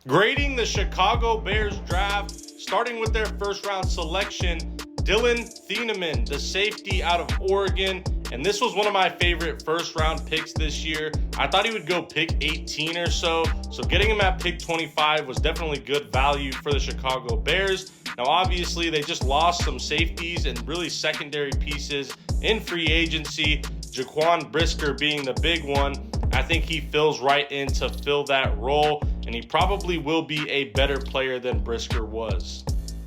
Grading the Chicago Bears draft, starting with their first round selection, Dylan Thieneman, the safety out of Oregon. And this was one of my favorite first round picks this year. I thought he would go pick 18 or so. So getting him at pick 25 was definitely good value for the Chicago Bears. Now, obviously, they just lost some safeties and really secondary pieces in free agency. Jaquan Brisker being the big one. I think he fills right in to fill that role, and he probably will be a better player than Brisker was.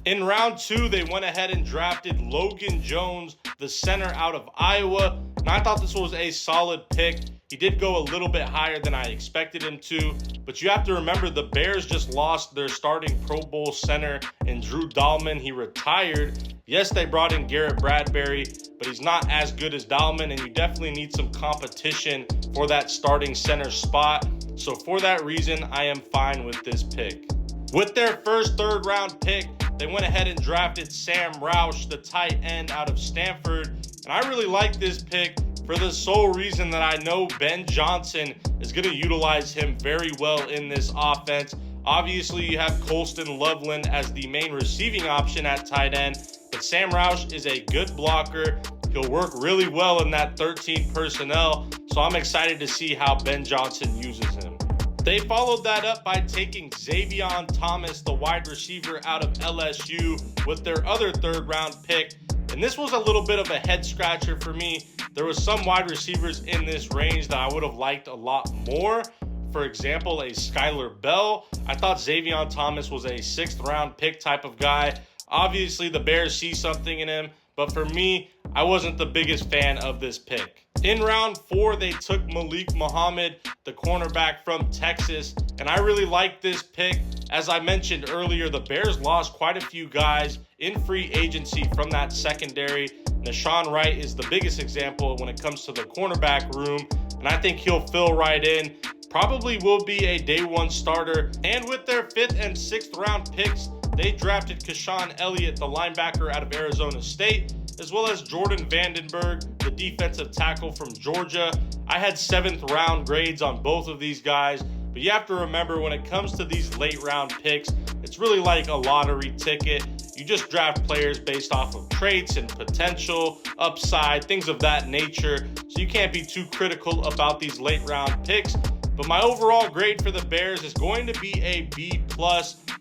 In round 2, they went ahead and drafted Logan Jones, the center out of Iowa, and I thought this was a solid pick. He did go a little bit higher than I expected him to, but you have to remember the Bears just lost their starting Pro Bowl center in Drew Dalman. He retired. Yes, they brought in Garrett Bradbury, but he's not as good as Dalman, and you definitely need some competition for that starting center spot. So for that reason, I am fine with this pick. With their first third-round pick, they went ahead and drafted Sam Roush, the tight end out of Stanford. And I really like this pick for the sole reason that I know Ben Johnson is going to utilize him very well in this offense. Obviously, you have Colston Loveland as the main receiving option at tight end, but Sam Roush is a good blocker. He'll work really well in that 13 personnel, so I'm excited to see how Ben Johnson uses him. They followed that up by taking Xavion Thomas, the wide receiver out of LSU, with their other third-round pick. And this was a little bit of a head-scratcher for me. There was some wide receivers in this range that I would have liked a lot more. For example, a Skylar Bell. I thought Xavion Thomas was a 6th-round pick type of guy. Obviously, the Bears see something in him, but for me, I wasn't the biggest fan of this pick. In round 4, they took Malik Muhammad, the cornerback from Texas, and I really like this pick. As I mentioned earlier, the Bears lost quite a few guys in free agency from that secondary. Nahshon Wright is the biggest example when it comes to the cornerback room, and I think he'll fill right in. Probably will be a day one starter. And with their 5th and 6th round picks, they drafted Keshawn Elliott, the linebacker out of Arizona State, as well as Jordan Vandenberg, the defensive tackle from Georgia. I had 7th round grades on both of these guys, but you have to remember when it comes to these late round picks, it's really like a lottery ticket. You just draft players based off of traits and potential, upside, things of that nature. So you can't be too critical about these late round picks. But my overall grade for the Bears is going to be a B+.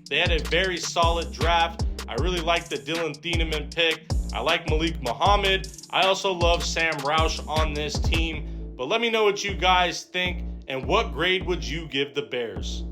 They had a very solid draft. I really like the Dylan Thieneman pick. I like Malik Muhammad. I also love Sam Roush on this team. But let me know what you guys think and what grade would you give the Bears?